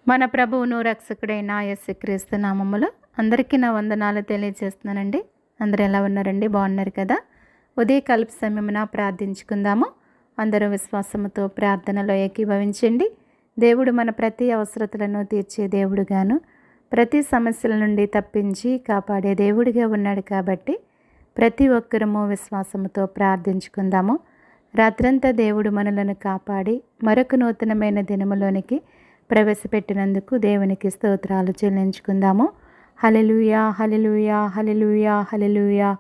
మన ప్రభువును రక్షకుడైన యేసుక్రీస్తు నామములో అందరికీ నా వందనాలు తెలియజేస్తున్నానండి. అందరూ ఎలా ఉన్నారండి? బాగున్నారు కదా? ఉదయకాల సమయమున ప్రార్థించుకుందాము. అందరూ విశ్వాసముతో ప్రార్థనలో ఏకీభవించండి. దేవుడు మన ప్రతి అవసరతలను తీర్చే దేవుడుగాను, ప్రతి సమస్యల నుండి తప్పించి కాపాడే దేవుడిగా ఉన్నాడు కాబట్టి ప్రతి ఒక్కరము విశ్వాసముతో ప్రార్థించుకుందాము. రాత్రంతా దేవుడు మనలను కాపాడి మరొక నూతనమైన దినములోనికి ప్రవేశపెట్టినందుకు దేవునికి స్తోత్రాలు చెల్లించుకుందాము. హల్లెలూయా, హల్లెలూయా, హల్లెలూయా, హల్లెలూయా.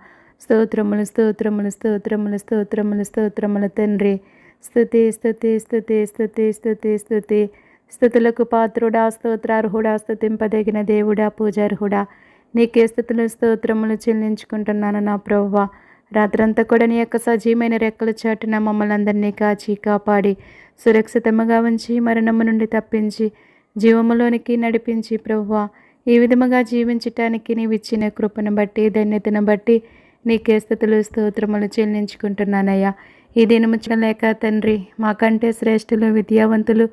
స్తోత్రములు, స్తోత్రములు, స్తోత్రములు, స్తోత్రములు, స్తోత్రములు తండ్రి. స్తుతి, స్తుతి, స్తుతి, స్తుతి, స్తుతి, స్తుతి. స్తుతులకు పాత్రుడా, స్తోత్రార్హుడా, స్తుతింపదగిన దేవుడా, పూజార్హుడా, నీకే స్తుతులు స్తోత్రములు చెల్లించుకుంటున్నాను నా ప్రభువా. రాత్రంతా కూడా నీ యొక్క సజీవమైన రెక్కల చాటున మమ్మల్ని అందరినీ కాచి కాపాడి సురక్షితముగా ఉంచి మరణము నుండి తప్పించి జీవములోనికి నడిపించి ప్రభువా, ఈ విధముగా జీవించటానికి నీవిచ్చిన కృపను బట్టి ధన్యతను బట్టి నీకే స్తుతులు స్తోత్రములు చెల్లించుకుంటున్నానయ్యా. ఈ దినము లేక తండ్రి మాకంటే శ్రేష్ఠులు, విద్యావంతులు,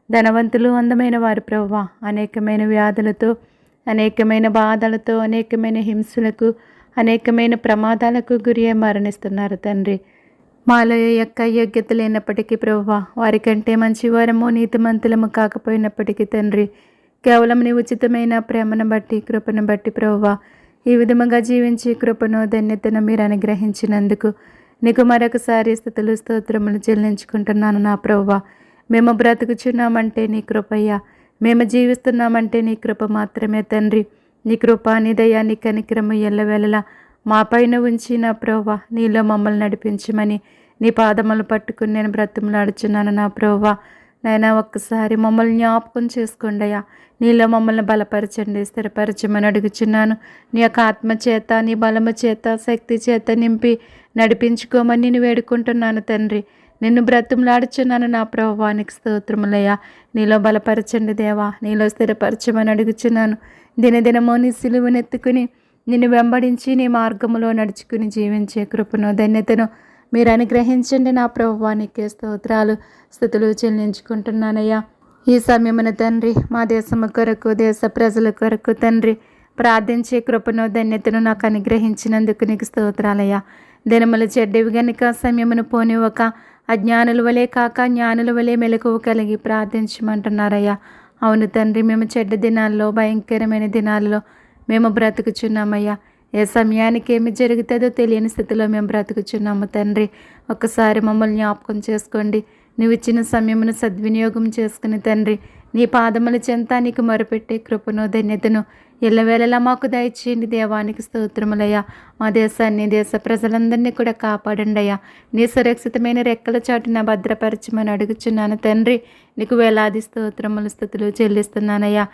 ధనవంతులు, అందమైన వారు ప్రభువా, అనేకమైన వ్యాధులతో, అనేకమైన బాధలతో, అనేకమైన హింసలకు, అనేకమైన ప్రమాదాలకు గురి మరణిస్తున్నారు తండ్రి. మాలో యొక్క యోగ్యత లేనప్పటికీ ప్రభువా, వారికంటే మంచివారము నీతిమంతులము కాకపోయినప్పటికీ తండ్రి, కేవలం నీ ఉచితమైన ప్రేమను బట్టి కృపను బట్టి ప్రభువా, ఈ విధముగా జీవించి కృపను ధన్యతను మీరు అనుగ్రహించినందుకు నీకు మరొకసారి స్తుతులు స్తోత్రములు చెల్లించుకుంటున్నాను నా ప్రభువా. మేము బ్రతుకుచున్నామంటే నీ కృపయ్యా, మేము జీవిస్తున్నామంటే నీ కృప మాత్రమే తండ్రి. నీ కృప, నీ దయ, నీ కనికరము ఎల్లవేళలా మా పైన ఉంచి నా ప్రభువా, నీలో మమ్మల్ని నడిపించమని నీ పాదములు పట్టుకుని నేను బ్రతిమలాడుచున్నాను నా ప్రభువా. నైనా ఒక్కసారి మమ్మల్ని జ్ఞాపకం చేసుకోండి అయ్యా. నీలో మమ్మల్ని బలపరచండి, స్థిరపరచమని అడుగుచున్నాను. నీ యొక్క ఆత్మ చేత, నీ బలము చేత, శక్తి చేత నింపి నడిపించుకోమని నేను వేడుకుంటున్నాను తండ్రి. నిన్ను బ్రతిమలాడుచున్నాను నా ప్రభువానికి స్తోత్రములయ్యా. నీలో బలపరచండి దేవా, నీలో స్థిరపరచమని అడుగుచున్నాను. దినదినమో నీ సిలువనెత్తుకుని నిన్ను వెంబడించి నీ మార్గములో నడుచుకుని జీవించే కృపను ధన్యతను మీరు అనుగ్రహించండి నా ప్రభువానికి స్తోత్రాలు స్తుతులు చెల్లించుకుంటున్నానయ్యా. ఈ సమయమున తండ్రి మా దేశము కొరకు, దేశ ప్రజల కొరకు తండ్రి ప్రార్థించే కృపను ధన్యతను నాకు అనుగ్రహించినందుకు నీకు స్తోత్రాలయ్యా. దినములు చెడ్డవి గనుక సమయమును పోనివ్వక అజ్ఞానుల వలె కాక జ్ఞానుల వలె మెలకువ కలిగి ప్రార్థించమంటున్నారయ్యా. అవును తండ్రి, మేము చెడ్డ దినాల్లో, భయంకరమైన దినాల్లో మేము బ్రతుకుచున్నామయ్యా. ఏ సమయానికి ఏమి జరుగుతుందో తెలియని స్థితిలో మేము బ్రతుకుచున్నాము తండ్రి. ఒక్కసారి మమ్మల్ని జ్ఞాపకం చేసుకోండి. నువ్వు ఇచ్చిన సమయమును సద్వినియోగం చేసుకుని తండ్రి నీ పాదముల చెంత నీకు మొరపెట్టే కృపను ధన్యతను ఎల్లవేళలా మాకు దయచేయండి. దేవానికి స్తోత్రములయ్యా. మా దేశాన్ని, దేశ ప్రజలందరినీ కూడా కాపాడండి అయ్యా. నీ సురక్షితమైన రెక్కల చాటున భద్రపరచమని అడుగుచున్నాను తండ్రి. నీకు వేలాది స్తోత్రములు స్తుతులు చెల్లిస్తున్నానయ్యా.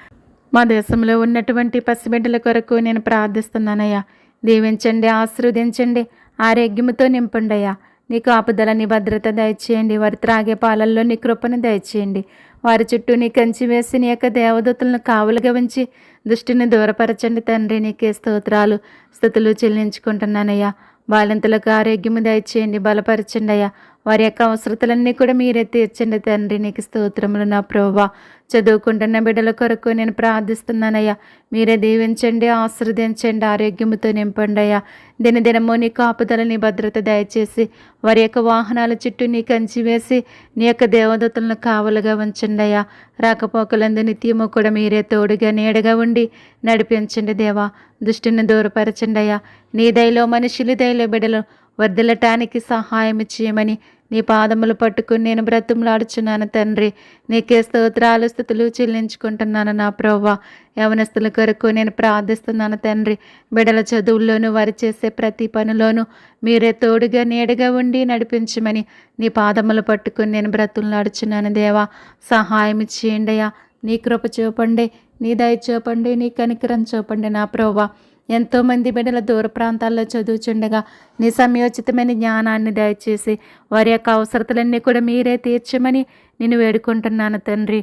మా దేశంలో ఉన్నటువంటి పసిబిడ్డల కొరకు నేను ప్రార్థిస్తున్నానయ్యా. దీవించండి, ఆశీర్వదించండి, ఆరోగ్యముతో నింపండి అయ్యా. నీ కాపుదల, నీ భద్రత దయచేయండి. వారి త్రాగే పాలల్లో నీ కృపను దయచేయండి. వారి చుట్టూ నీ కంచి వేసి నీ యొక్క దేవదూతలను కావులుగా ఉంచి దృష్టిని దూరపరచండి తండ్రి. నీకే స్తోత్రాలు స్తుతులు చెల్లించుకుంటున్నానయ్యా. బాలింతలకు ఆరోగ్యము దయచేయండి, బలపరచండి అయ్యా. వారి యొక్క అవసరతలన్నీ కూడా మీరే తీర్చండి తండ్రి. నీకు స్తోత్రములు నా ప్రభువా. చదువుకుంటున్న బిడ్డల కొరకు నేను ప్రార్థిస్తున్నానయ్యా. మీరే దీవించండి, ఆశీర్వదించండి, ఆరోగ్యముతో నింపండి అయ్యా. దినదినము నీ కాపుదల, నీ భద్రత దయచేసి వారి యొక్క వాహనాల చుట్టూ నీ కంచి వేసి నీ యొక్క దేవదూతలను కావలుగా ఉంచండి అయ్యా. రాకపోకలందు నిత్యము కూడా మీరే తోడుగా నీడగా ఉండి నడిపించండి దేవా. దృష్టిని దూరపరచండి అయ్యా. నీ దయలో మనుషుల దయలో బిడ్డలు వర్ధిల్లటానికి సహాయం చేయమని నీ పాదములు పట్టుకుని నేను బ్రతిమలాడుచున్నాను తండ్రి. నీకే స్తోత్రాలు స్తుతులు చెల్లించుకుంటున్నాను నా ప్రభువా. యవనస్తుల కొరకు నేను ప్రార్థిస్తున్నాను తండ్రి. బిడ్డల చదువుల్లోనూ వారు చేసే ప్రతి పనిలోనూ మీరే తోడుగా నీడగా ఉండి నడిపించమని నీ పాదములు పట్టుకుని నేను బ్రతిమలాడుచున్నాను దేవా. సహాయం చేయండి అయ్యా. నీ కృప చూపండి, నీ దయ చూపండి, నీ కనికరం చూపండి నా ప్రభువా. ఎంతోమంది బిడ్డల దూర ప్రాంతాల్లో చదువుచుండగా నీ సమయోచితమైన జ్ఞానాన్ని దయచేసి వారి యొక్క అవసరతలన్నీ కూడా మీరే తీర్చమని నేను వేడుకుంటున్నాను తండ్రి.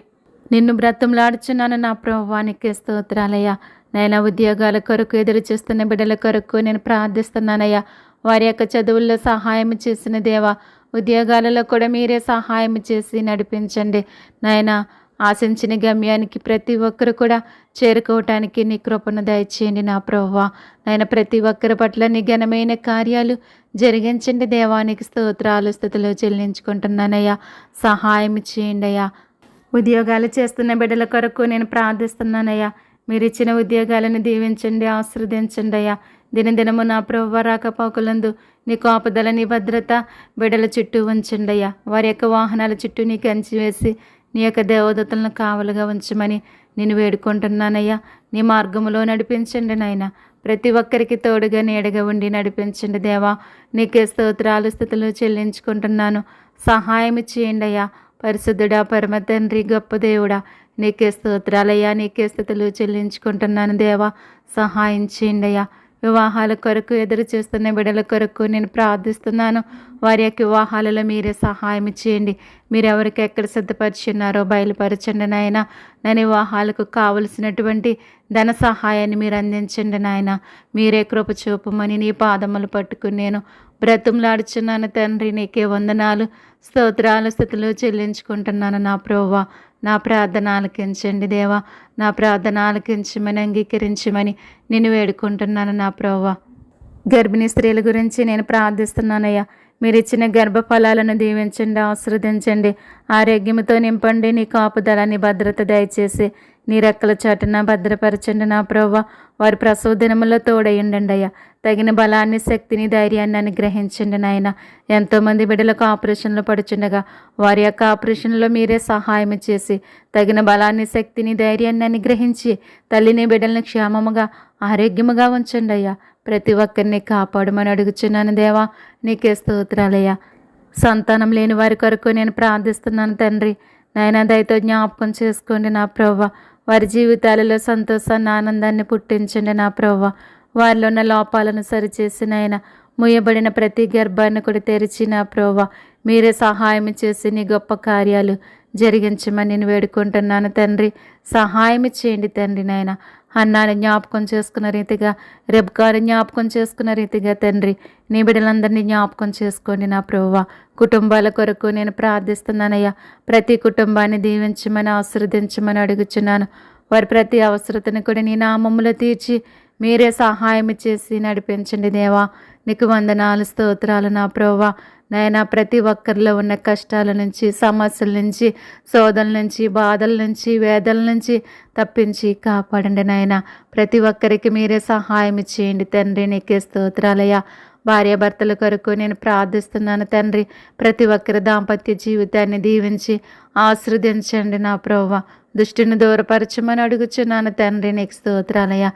నిన్ను బ్రతిమలాడుచున్నాను నా ప్రభువానికి స్తోత్రాలయ్యా. నైనా ఉద్యోగాల కొరకు ఎదురు చూస్తున్న బిడ్డల కొరకు నేను ప్రార్థిస్తున్నానయ్యా. వారి యొక్క చదువుల్లో సహాయం చేసిన దేవా, ఉద్యోగాలలో కూడా మీరే సహాయం చేసి నడిపించండి నాయనా. ఆశించిన గమ్యానికి ప్రతి ఒక్కరు కూడా చేరుకోవటానికి నీ కృపను దయచేయండి నా ప్రభువా. నాయన ప్రతి ఒక్కరి పట్ల నీ ఘనమైన కార్యాలు జరిగించండి దేవానికి స్తోత్రాలు స్తుతులు చెల్లించుకుంటున్నానయ్యా. సహాయం చేయండి అయ్యా. ఉద్యోగాలు చేస్తున్న బిడ్డల కొరకు నేను ప్రార్థిస్తున్నానయ్యా. మీరు ఇచ్చిన ఉద్యోగాలను దీవించండి, ఆశీర్వదించండి అయ్యా. దినదినము నా ప్రభువా రాకపోకలందు నీ కాపుదల నీ భద్రత బిడ్డల చుట్టూ ఉంచండి అయ్యా. వారి యొక్క వాహనాల చుట్టూ నీ కంచి వేసి నీ యొక్క దేవదూతలను కావలుగా ఉంచమని నేను వేడుకుంటున్నానయ్యా. నీ మార్గములో నడిపించండి నాయన. ప్రతి ఒక్కరికి తోడుగా నీడగా ఉండి నడిపించండి దేవా. నీకే స్తోత్రాలు స్తుతులు చెల్లించుకుంటున్నాను. సహాయం చేయండి అయ్యా. పరిశుద్ధుడా, పరమ తండ్రి, గొప్ప దేవుడా, నీకే స్తోత్రాలయ్యా. నీకే స్తుతులు చెల్లించుకుంటున్నాను దేవా. సహాయం చేయండి అయ్యా. వివాహాల కొరకు ఎదురు చూస్తున్న బిడ్డల కొరకు నేను ప్రార్థిస్తున్నాను. వారి యొక్క వివాహాలలో మీరే సహాయం చేయండి. మీరు ఎవరికి ఎక్కడ సిద్ధపరిచున్నారో బయలుపరచండి నాయన. నేను వివాహాలకు కావలసినటువంటి ధన సహాయాన్ని మీరు అందించండి నాయన. మీరే కృప చూపమని నీ పాదములు పట్టుకుని నేను బ్రతుములాడుచున్నాను తండ్రి. నీకే వందనాలు, స్తోత్రాలు, స్తుతులు చెల్లించుకుంటున్నాను నా ప్రభువా. నా ప్రార్థన ఆలకించండి దేవా. నా ప్రార్థన ఆలకించమని అంగీకరించమని నేను వేడుకుంటున్నాను నా ప్రభువా. గర్భిణీ స్త్రీల గురించి నేను ప్రార్థిస్తున్నానయ్యా. మీరు ఇచ్చిన గర్భఫలాలను దీవించండి, ఆశీర్వదించండి, ఆరోగ్యంతో నింపండి. నీ కాపుదలాన్ని భద్రత దయచేసి నీ రెక్కల చాటున భద్రపరచండి నా ప్రభువా. వారి ప్రసవ దినములో తోడయ్యండి అయ్యా. తగిన బలాన్ని, శక్తిని, ధైర్యాన్ని అనుగ్రహించండి నాయన. ఎంతోమంది బిడ్డలకు ఆపరేషన్లు పడుచుండగా వారి యొక్క ఆపరేషన్లో మీరే సహాయం చేసి తగిన బలాన్ని, శక్తిని, ధైర్యాన్ని అనుగ్రహించి తల్లిని బిడ్డల్ని క్షేమముగా ఆరోగ్యముగా ఉంచండి అయ్యా. ప్రతి ఒక్కరిని కాపాడమని అడుగుచున్నాను దేవా. నీకే స్తోత్రాలయ్యా. సంతానం లేని వారి కొరకు నేను ప్రార్థిస్తున్నాను తండ్రి. నాయన దయతో జ్ఞాపకం చేసుకోండి నా ప్రభువా. వారి జీవితాలలో సంతోషాన్ని, ఆనందాన్ని పుట్టించండి నా ప్రభువా. వారిలో ఉన్న లోపాలను సరిచేసి నాయన ముయ్యబడిన ప్రతి గర్భాన్ని కూడా తెరిచి నా ప్రభువా మీరే సహాయం చేసి నీ గొప్ప కార్యాలు జరిగించమని నేను వేడుకుంటున్నాను తండ్రి. సహాయం చేయండి తండ్రి నాయన. హన్నాని జ్ఞాపకం చేసుకున్న రీతిగా, రెబ్కాని జ్ఞాపకం చేసుకున్న రీతిగా తండ్రి నీ బిడ్డలందరినీ జ్ఞాపకం చేసుకోండి నా ప్రభువా. కుటుంబాల కొరకు నేను ప్రార్థిస్తున్నానయ్యా. ప్రతి కుటుంబాన్ని దీవించమని, ఆశీర్వదించమని అడుగుచున్నాను. వారి ప్రతి అవసరతను కూడా నీ నామములో తీర్చి మీరే సహాయం చేసి నడిపించండి దేవా. నీకు వందనాలు, స్తోత్రాలు నా ప్రభువా. నాయన ప్రతి ఒక్కరిలో ఉన్న కష్టాల నుంచి, సమస్యల నుంచి, శోధనల నుంచి, బాధల నుంచి, వేదల నుంచి తప్పించి కాపాడండి నాయన. ప్రతి ఒక్కరికి మీరే సహాయం చేయండి తండ్రి. నీకే స్తోత్రాలయ్యా. భార్యాభర్తల కొరకు నేను ప్రార్థిస్తున్నాను తండ్రి. ప్రతి ఒక్కరి దాంపత్య జీవితాన్ని దీవించి ఆశీర్వదించండి నా ప్రభువా. దుష్టిని దూరపరచమని అడుగుచున్నాను తండ్రి. నీకు స్తోత్రాలయ్యా.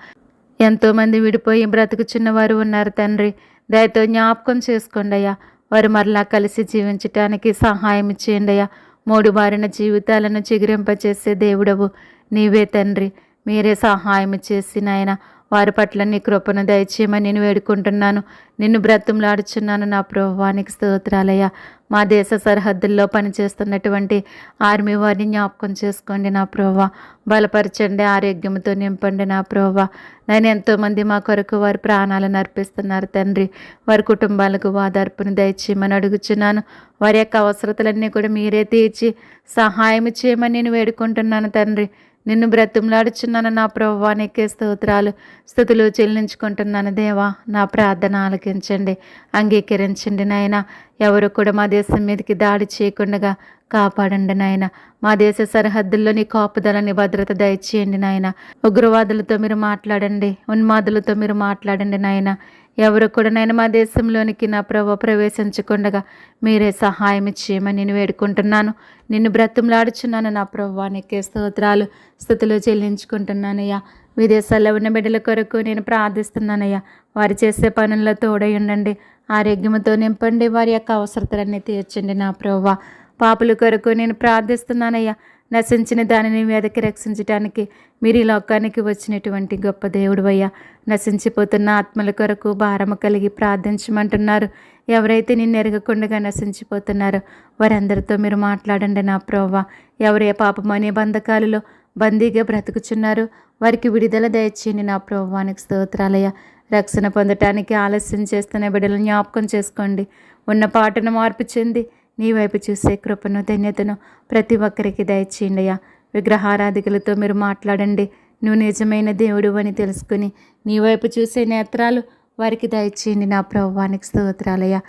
ఎంతోమంది విడిపోయి బ్రతుకుచున్న వారు ఉన్నారు తండ్రి. దయతో జ్ఞాపకం చేసుకోండి అయ్యా. వారు మరలా కలిసి జీవించటానికి సహాయం చేయండి అయ్యా. మూడు బారిన జీవితాలను చిగురింపచేసే దేవుడవు నీవే తండ్రి. మీరే సహాయం చేసి నాయన వారి పట్ల నీ కృపను దయచేయమని నేను వేడుకుంటున్నాను. నిన్ను బ్రతుములాడుచున్నాను నా ప్రభువానికి స్తోత్రాలయ్యా. మా దేశ సరిహద్దుల్లో పనిచేస్తున్నటువంటి ఆర్మీ వారిని జ్ఞాపకం చేసుకోండి నా ప్రభువా. బలపరచండి, ఆరోగ్యంతో నింపండి నా ప్రభువా. నేను ఎంతోమంది మా కొరకు వారి ప్రాణాలను అర్పిస్తున్నారు తండ్రి. వారి కుటుంబాలకు వాదార్పును దయచేయమని అడుగుచున్నాను. వారి యొక్క అవసరతలన్నీ కూడా మీరే తీర్చి సహాయం చేయమని నేను వేడుకుంటున్నాను తండ్రి. నిన్ను బ్రతుములాడుచున్నాను నా ప్రభువా. నీకే స్తోత్రాలు, స్తుతులు చెల్లించుకుంటున్నాను దేవా. నా ప్రార్థన ఆలకించండి, అంగీకరించండి నాయన. ఎవరు కూడా మా దేశం మీదకి దాడి చేయకుండా కాపాడండి నాయన. మా దేశ సరిహద్దుల్లో నీ కాపుదలని భద్రత దయచేయండి నాయన. ఉగ్రవాదులతో మీరు మాట్లాడండి, ఉన్మాదులతో మీరు మాట్లాడండి నాయన. ఎవరు కూడా నేను మా దేశంలోనికి నా ప్రభు ప్రవేశించకుండా మీరే సహాయం చేయమని నేను వేడుకుంటున్నాను. నిన్ను బ్రతుములాడుచున్నాను నా ప్రభువా. నీకే స్తోత్రాలు, స్తుతులు చెల్లించుకుంటున్నానయ్యా. విదేశాల్లో ఉన్న బిడ్డల కొరకు నేను ప్రార్థిస్తున్నానయ్యా. వారు చేసే పనుల్లో తోడై ఉండండి, ఆరోగ్యంతో నింపండి, వారి యొక్క అవసరతలన్నీ తీర్చండి నా ప్రభువా. పాపుల కొరకు నేను ప్రార్థిస్తున్నానయ్యా. నశించిన దానిని వెదకి రక్షించటానికి మీరు ఈ లోకానికి వచ్చినటువంటి గొప్ప దేవుడు అయ్యా. నశించిపోతున్న ఆత్మల కొరకు భారము కలిగి ప్రార్థించమంటున్నారు. ఎవరైతే నిన్ను ఎరగకుండా నశించిపోతున్నారో వారందరితో మీరు మాట్లాడండి నా ప్రభువా. ఎవరే పాపం అనే బంధకాలలో బందీగా బ్రతుకుచున్నారు వారికి విడుదల దయచేయండి నా ప్రభువానికి స్తోత్రాలయ్యా. రక్షణ పొందటానికి ఆలస్యం చేస్తున్న బిడ్డలను జ్ఞాపకం చేసుకోండి. ఉన్న పాటను మార్పు చెంది నీ వైపు చూసే కృపను, ధన్యతను ప్రతి ఒక్కరికి దయచేయండి అయ్యా. విగ్రహారాధికులతో మీరు మాట్లాడండి. నువ్వు నిజమైన దేవుడు అని తెలుసుకుని నీ వైపు చూసే నేత్రాలు వారికి దయచేయండి నా ప్రభువానికి స్తోత్రాలయ్యా.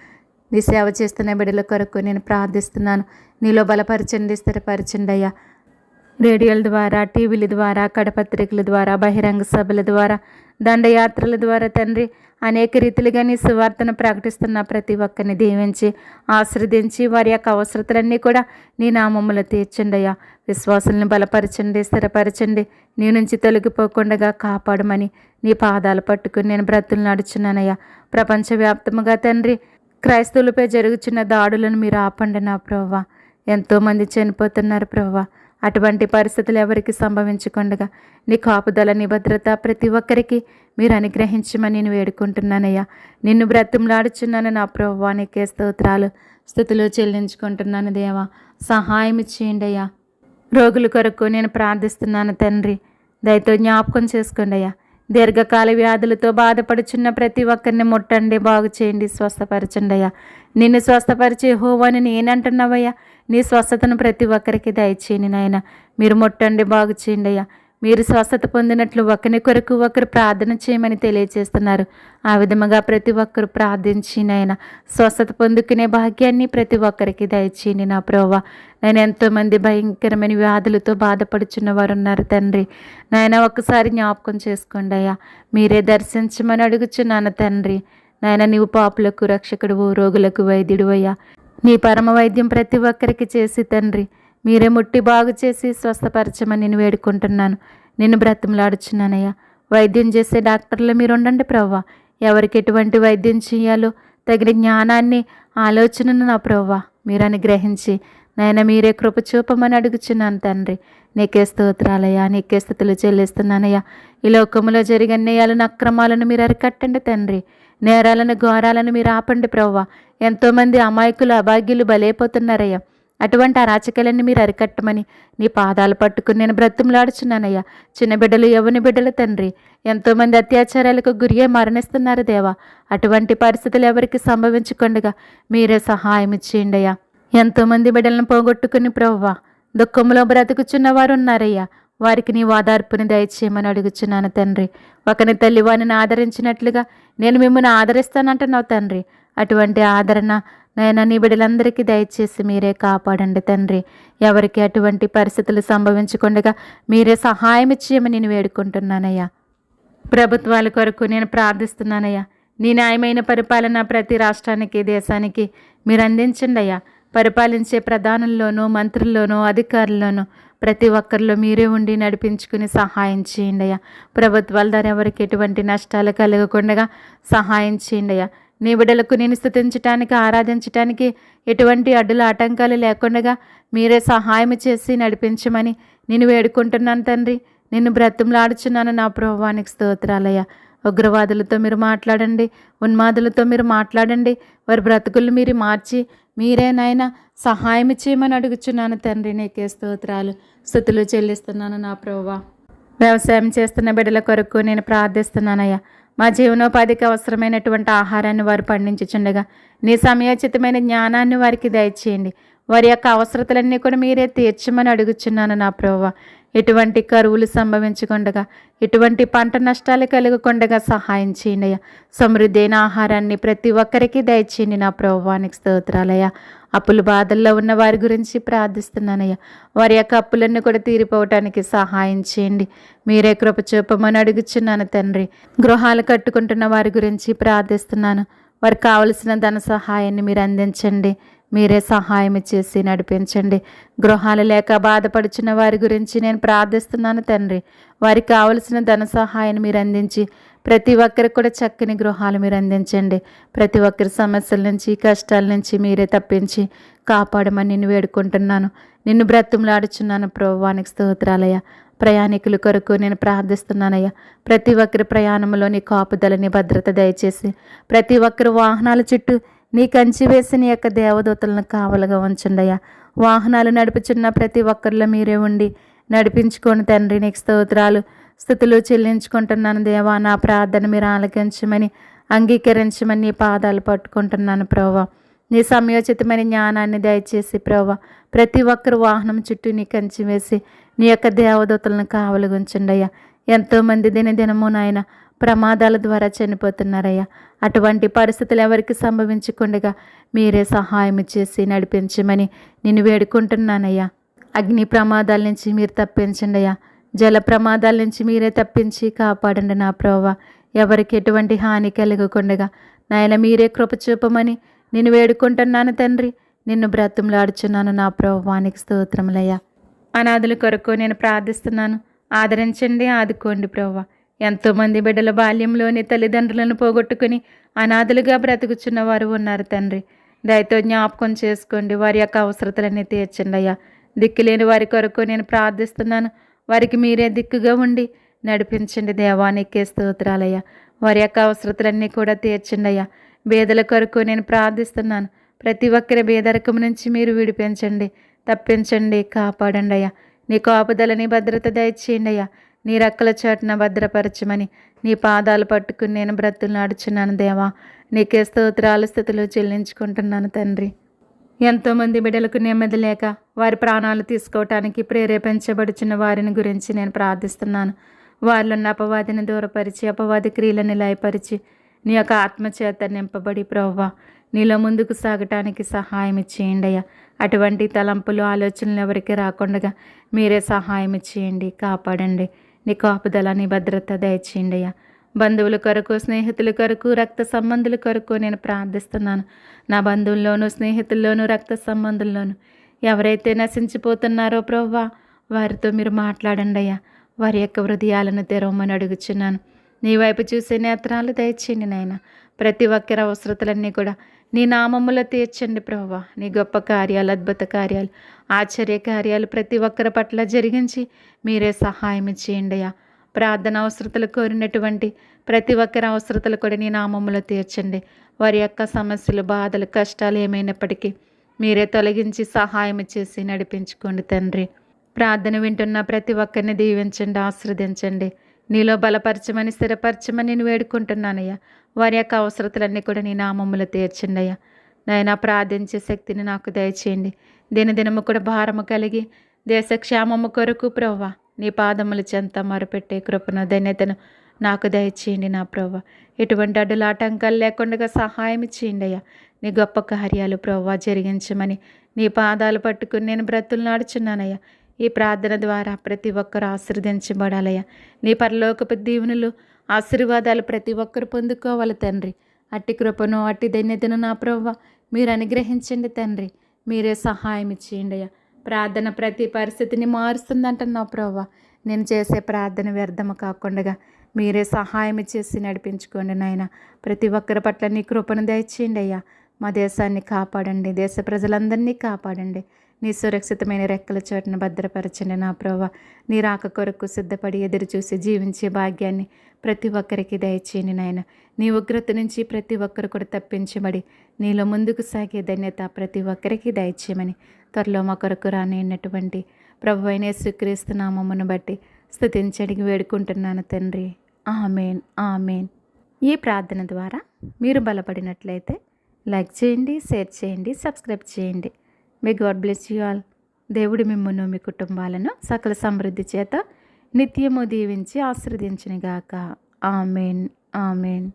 నీ సేవ చేస్తున్న బిడ్డల కొరకు నేను ప్రార్థిస్తున్నాను. నీలో బలపరచండి, స్థిరపరచండి అయ్యా. రేడియోల ద్వారా, టీవీల ద్వారా, కడపత్రికల ద్వారా, బహిరంగ సభల ద్వారా, దండయాత్రల ద్వారా తండ్రి అనేక రీతిలుగా నీ సువార్తను ప్రకటిస్తున్న ప్రతి ఒక్కరిని దీవించి ఆశీర్వదించి వారి యొక్క అవసరతలన్నీ కూడా నీ నామములో తీర్చండి అయ్యా. విశ్వాసుల్ని బలపరచండి, స్థిరపరచండి. నీ నుంచి తొలగిపోకుండా కాపాడమని నీ పాదాలు పట్టుకుని నేను బ్రతులు నడుచున్నానయ్యా. ప్రపంచవ్యాప్తముగా తండ్రి క్రైస్తవులపై జరుగుతున్న దాడులను మీరు ఆపండి నా ప్రభువా. ఎంతోమంది చనిపోతున్నారు ప్రభువా. అటువంటి పరిస్థితులు ఎవరికి సంభవించకుండా నీ కాపుదల, నీ భద్రత ప్రతి ఒక్కరికి మీరు అనుగ్రహించమని నేను వేడుకుంటున్నానయ్యా. నిన్ను బ్రతిమలాడుచున్నాను నా ప్రభువా. నీకే స్తోత్రాలు, స్తుతులు చెల్లించుకుంటున్నాను దేవా. సహాయం చేయండి అయ్యా. రోగుల కొరకు నేను ప్రార్థిస్తున్నాను తండ్రి. దయతో జ్ఞాపకం చేసుకోండి అయ్యా. దీర్ఘకాల వ్యాధులతో బాధపడుచున్న ప్రతి ఒక్కరిని ముట్టండి, బాగు చేయండి, స్వస్థపరచండి అయ్యా. నిన్ను స్వస్థపరిచే యెహోవాని నేనంటున్నావయ్యా. నీ స్వస్థతను ప్రతి ఒక్కరికి దయచేయండి నాయన. మీరు ముట్టండి, బాగు చేయండి అయ్యా. మీరు స్వస్థత పొందినట్లు ఒకరి కొరకు ఒకరు ప్రార్థన చేయమని తెలియజేస్తున్నారు. ఆ విధముగా ప్రతి ఒక్కరు ప్రార్థించి నాయన స్వస్థత పొందుకునే భాగ్యాన్ని ప్రతి ఒక్కరికి దయచేయండి నా ప్రభువా. నేను ఎంతోమంది భయంకరమైన వ్యాధులతో బాధపడుచున్న వారు ఉన్నారు తండ్రి. నాయన ఒక్కసారి జ్ఞాపకం చేసుకోండి అయ్యా. మీరే దర్శించమని అడుగుచున్నాను తండ్రి. నాయన నీవు పాపులకు రక్షకుడువు, రోగులకు వైద్యుడు అయ్యా. నీ పరమ వైద్యం ప్రతి ఒక్కరికి చేసి తండ్రి మీరే ముట్టి బాగు చేసి స్వస్థపరచమని నేను వేడుకుంటున్నాను. నిన్ను బ్రతిమలాడుచున్నానయ్యా. వైద్యం చేసే డాక్టర్లు మీరు ఉండండి ప్రభువా. ఎవరికి ఎటువంటి వైద్యం చేయాలో తగిన జ్ఞానాన్ని, ఆలోచనను నా ప్రభువా మీరు అనుగ్రహించి నాయన మీరే కృప చూపమని అడుగుచున్నాను తండ్రి. నీకే స్తోత్రాలయ్యా, నీకే స్తుతులు చెల్లిస్తున్నానయ్యా. ఈ లోకంలో జరిగే అన్యాయాలను, అక్రమాలను మీరు అరికట్టండి తండ్రి. నేరాలను, ఘోరాలను మీరు ఆపండి ప్రభువా. ఎంతోమంది అమాయకులు, అభాగ్యులు బలైపోతున్నారయ్యా. అటువంటి అరాచకాలన్నీ మీరు అరికట్టమని నీ పాదాలు పట్టుకుని నేను బ్రతిమలాడుచున్నానయ్యా. చిన్న బిడ్డలు, యవ్వని బిడ్డలు తండ్రి ఎంతోమంది అత్యాచారాలకు గురియే మరణిస్తున్నారు దేవా. అటువంటి పరిస్థితులు ఎవరికి సంభవించకుండా మీరే సహాయం చేయండి అయ్యా. ఎంతోమంది బిడ్డలను పోగొట్టుకుని ప్రభువా దుఃఖంలో బ్రతుకుచున్న వారు ఉన్నారయ్యా. వారికి నీ ఓదార్పుని దయచేయమని అడుగుచున్నాను తండ్రి. ఒకని తల్లి వారిని ఆదరించినట్లుగా నేను మిమ్మల్ని ఆదరిస్తానంటున్నావు తండ్రి. అటువంటి ఆదరణ నాయన నీ బిడ్డలందరికీ దయచేసి మీరే కాపాడండి తండ్రి. ఎవరికి అటువంటి పరిస్థితులు సంభవించకుండా మీరే సహాయం చేయమని నేను వేడుకుంటున్నానయ్యా. ప్రభుత్వాల కొరకు నేను ప్రార్థిస్తున్నానయ్యా. నీ న్యాయమైన పరిపాలన ప్రతి రాష్ట్రానికి, దేశానికి మీరు అందించండి అయ్యా. పరిపాలించే ప్రధానుల్లోనూ, మంత్రుల్లోనూ, అధికారుల్లోనూ ప్రతి ఒక్కరిలో మీరే ఉండి నడిపించుకుని సహాయం చేయండి అయ్యా. ప్రభుత్వాల ద్వారా ఎవరికి ఎటువంటి నష్టాలు కలగకుండా సహాయం చేయండి అయ్యా. నీ బిడ్డలకు నేను స్తుతించటానికి, ఆరాధించటానికి ఎటువంటి అడ్డుల ఆటంకాలు లేకుండా మీరే సహాయం చేసి నడిపించమని నేను వేడుకుంటున్నాను తండ్రి. నిన్ను బ్రతిమలాడుచున్నాను నా ప్రభువానికి స్తోత్రాలయ్యా. ఉగ్రవాదులతో మీరు మాట్లాడండి, ఉన్మాదులతో మీరు మాట్లాడండి. వారి బ్రతుకులు మీరు మార్చి మీరే నాయన సహాయం చేయమని అడుగుచున్నాను తండ్రి. నీకే స్తోత్రాలు, స్తుతులు చెల్లిస్తున్నాను నా ప్రభువా. వ్యవసాయం చేస్తున్న బిడ్డల కొరకు నేను ప్రార్థిస్తున్నానయ్యా. మా జీవనోపాధికి అవసరమైనటువంటి ఆహారాన్ని వారు పండించుచుండగా నీ సమయోచితమైన జ్ఞానాన్ని వారికి దయచేయండి. వారి యొక్క అవసరతలన్నీ కూడా మీరే తీర్చమని అడుగుచున్నాను నా ప్రభువా. ఎటువంటి కరువులు సంభవించకుండా, ఎటువంటి పంట నష్టాలు కలగకుండా సహాయం చేయండి అయ్యా. సమృద్ధి అయిన ఆహారాన్ని ప్రతి ఒక్కరికి దయచేయండి నా ప్రభువానికి స్తోత్రాలయ్యా. అప్పుల బాధల్లో ఉన్న వారి గురించి ప్రార్థిస్తున్నానయ్యా. వారి యొక్క అప్పులన్నీ కూడా తీరిపోవటానికి సహాయం చేయండి. మీరే కృప చూపమని అడుగుచున్నాను తండ్రి. గృహాలు కట్టుకుంటున్న వారి గురించి ప్రార్థిస్తున్నాను. వారికి కావలసిన ధన సహాయాన్ని మీరు అందించండి. మీరే సహాయం చేసి నడిపించండి. గృహాలు లేక బాధపడుచున్న వారి గురించి నేను ప్రార్థిస్తున్నాను తండ్రి. వారికి కావలసిన ధన సహాయాన్ని మీరు అందించి ప్రతి ఒక్కరికి కూడా చక్కని గృహాలు మీరు అందించండి. ప్రతి ఒక్కరి సమస్యల నుంచి, కష్టాల నుంచి మీరే తప్పించి కాపాడమని నిన్ను వేడుకుంటున్నాను. నిన్ను బ్రతిమలాడుచున్నాను ప్రభువానికి స్తోత్రాలయ్యా. ప్రయాణికుల కొరకు నేను ప్రార్థిస్తున్నానయ్యా. ప్రతి ఒక్కరి ప్రయాణంలో నీ కాపుదల, నీ భద్రత దయచేసి ప్రతి ఒక్కరి వాహనాల చుట్టూ నీ కంచి వేసి నీ యొక్క దేవదూతలను కావలుగా ఉంచండి అయ్యా. వాహనాలు నడుపుచున్న ప్రతి ఒక్కరిలో మీరే ఉండి నడిపించుకోని తండ్రి. నీకు స్తోత్రాలు, స్తుతులు చెల్లించుకుంటున్నాను దేవా. నా ప్రార్థన మీరు ఆలకించమని, అంగీకరించమని నీ పాదాలు పట్టుకుంటున్నాను ప్రభువా. నీ సమయోచితమైన జ్ఞానాన్ని దయచేసి ప్రభువా ప్రతి ఒక్కరు వాహనం చుట్టూ నీ కంచి వేసి నీ యొక్క దేవదూతలను కావలిగుంచండి అయ్యా. ఎంతోమంది దినదినము నాయన ప్రమాదాల ద్వారా చనిపోతున్నారయ్యా. అటువంటి పరిస్థితులు ఎవరికి సంభవించకుండా మీరే సహాయం చేసి నడిపించమని నేను వేడుకుంటున్నానయ్యా. అగ్ని ప్రమాదాల నుంచి మీరు తప్పించండి అయ్యా. జల ప్రమాదాల నుంచి మీరే తప్పించి కాపాడండి నా ప్రభువా. ఎవరికి ఎటువంటి హాని కలగకుండా నాయన మీరే కృప చూపమని నేను వేడుకుంటున్నాను తండ్రి. నిన్ను బ్రతిమలాడుచున్నాను నా ప్రభువానికి స్తోత్రములయ్యా. అనాథుల కొరకు నేను ప్రార్థిస్తున్నాను. ఆదరించండి, ఆదుకోండి ప్రభువా. ఎంతోమంది బిడ్డల బాల్యంలోని తల్లిదండ్రులను పోగొట్టుకుని అనాథలుగా బ్రతుకుచున్న వారు ఉన్నారు తండ్రి. దయతో జ్ఞాపకం చేసుకోండి. వారి యొక్క అవసరతలన్నీ తీర్చండి అయ్యా. దిక్కులేని వారి కొరకు నేను ప్రార్థిస్తున్నాను. వారికి మీరే దిక్కుగా ఉండి నడిపించండి దేవానికే స్తోత్రాలయ్యా. వారి యొక్క అవసరతలన్నీ కూడా తీర్చండి అయ్యా. బేదల కొరకు నేను ప్రార్థిస్తున్నాను. ప్రతి ఒక్కరి బేదరికం నుంచి మీరు విడిపించండి, తప్పించండి, కాపాడండి అయ్యా. నీ కాపుదలని భద్రత దయచేయండి అయ్యా. నీ రెక్కల చాటున భద్రపరచమని నీ పాదాలు పట్టుకుని నేను బ్రతులు నడుచున్నాను దేవా. నీకే స్తోత్రాలు స్థుతులు చెల్లించుకుంటున్నాను తండ్రి. ఎంతోమంది బిడ్డలకు నెమ్మది లేక వారి ప్రాణాలు తీసుకోవటానికి ప్రేరేపించబడుచున్న వారిని గురించి నేను ప్రార్థిస్తున్నాను. వారిలో ఉన్న అపవాదిని దూరపరిచి అపవాది క్రియలను లయపరిచి నీ యొక్క ఆత్మచేత నింపబడి ప్రభువా నీలో ముందుకు సాగటానికి సహాయం ఇచ్చేయండి అయ్యా. అటువంటి తలంపులు ఆలోచనలు ఎవరికి రాకుండా మీరే సహాయం ఇచ్చేయండి, కాపాడండి. నీ కాపుదల నీ భద్రత దయచేయండి అయ్యా. బంధువుల కొరకు, స్నేహితుల కొరకు, రక్త సంబంధుల కొరకు నేను ప్రార్థిస్తున్నాను. నా బంధువుల్లోనూ, స్నేహితుల్లోనూ, రక్త సంబంధుల్లోనూ ఎవరైతే నశించిపోతున్నారో ప్రభువా వారితో మీరు మాట్లాడండి అయ్యా. వారి యొక్క హృదయాలను తెరవమని అడుగుచున్నాను. నీ వైపు చూసే నేత్రాలు దయచేయండి నాయన. ప్రతి ఒక్కరి అవసరతలన్నీ కూడా నీ నామములో తీర్చండి ప్రభువా. నీ గొప్ప కార్యాలు, అద్భుత కార్యాలు, ఆశ్చర్య కార్యాలు ప్రతి ఒక్కరి పట్ల జరిగించి మీరే సహాయం చేయండి అయ్యా. ప్రార్థన అవసరతలు కోరినటువంటి ప్రతి ఒక్కరి అవసరతలు కూడా నీ నామములో తీర్చండి. వారి యొక్క సమస్యలు, బాధలు, కష్టాలు ఏమైనప్పటికీ మీరే తొలగించి సహాయం చేసి నడిపించుకోండి తండ్రి. ప్రార్థన వింటున్న ప్రతి ఒక్కరిని దీవించండి, ఆశీర్వదించండి. నీలో బలపరచమని, స్థిరపరచమని నేను వేడుకుంటున్నానయ్యా. వారి యొక్క అవసరతలన్నీ కూడా నీ నామములో తీర్చండి అయ్యా. నాయన ప్రార్థించే శక్తిని నాకు దయచేయండి. దినదినము కూడా భారము కలిగి దేశ క్షేమము కొరకు ప్రభువా నీ పాదముల చెంత మొరపెట్టే కృపను, ధన్యతను నాకు దయచేయండి నా ప్రభువా. ఎటువంటి అడ్డుల ఆటంకాలు లేకుండా సహాయం చేయండి అయ్యా. నీ గొప్ప కార్యాలు ప్రభువా జరిగించమని నీ పాదాలు పట్టుకుని నేను బ్రతులు నాడుచున్నానయ్యా. ఈ ప్రార్థన ద్వారా ప్రతి ఒక్కరు ఆశీర్వదించబడాలయ్యా. నీ పరలోకపు దీవెనలు, ఆశీర్వాదాలు ప్రతి ఒక్కరు పొందుకోవాలి తండ్రి. అట్టి కృపను, అట్టి ధన్యతను నా ప్రభువా మీరు అనుగ్రహించండి తండ్రి. మీరే సహాయం చేయండి అయ్యా. ప్రార్థన ప్రతి పరిస్థితిని మారుస్తుందంటున్నావు ప్రభువా. నేను చేసే ప్రార్థన వ్యర్థము కాకుండా మీరే సహాయం చేసి నడిపించుకోండి నాయన. ప్రతి ఒక్కరి పట్ల నీ కృపను దయచేయండి అయ్యా. మా దేశాన్ని కాపాడండి, దేశ ప్రజలందరినీ కాపాడండి. నీ సురక్షితమైన రెక్కల చోటును భద్రపరచండి నా ప్రభువా. నీ రాక కొరకు సిద్ధపడి ఎదురు చూసి జీవించే భాగ్యాన్ని ప్రతి ఒక్కరికి దయచేయండి నాయన. నీ ఉగ్రత నుంచి ప్రతి ఒక్కరు కూడా తప్పించబడి నీలో ముందుకు సాగే ధన్యత ప్రతి ఒక్కరికి దయచేయమని త్వరలో మా కొరకు రానేటువంటి ప్రభువైన యేసుక్రీస్తు నామమును బట్టి స్తుతించడికి వేడుకుంటున్నాను తండ్రి. ఆమేన్, ఆమేన్. ఈ ప్రార్థన ద్వారా మీరు బలపడినట్లయితే లైక్ చేయండి, షేర్ చేయండి, సబ్స్క్రైబ్ చేయండి. May God bless you all. దేవుడు మిమ్మును, మీ కుటుంబాలను సకల సమృద్ధి చేత నిత్యము దీవించి ఆశీర్వదించునుగాక. ఆమేన్, ఆమేన్.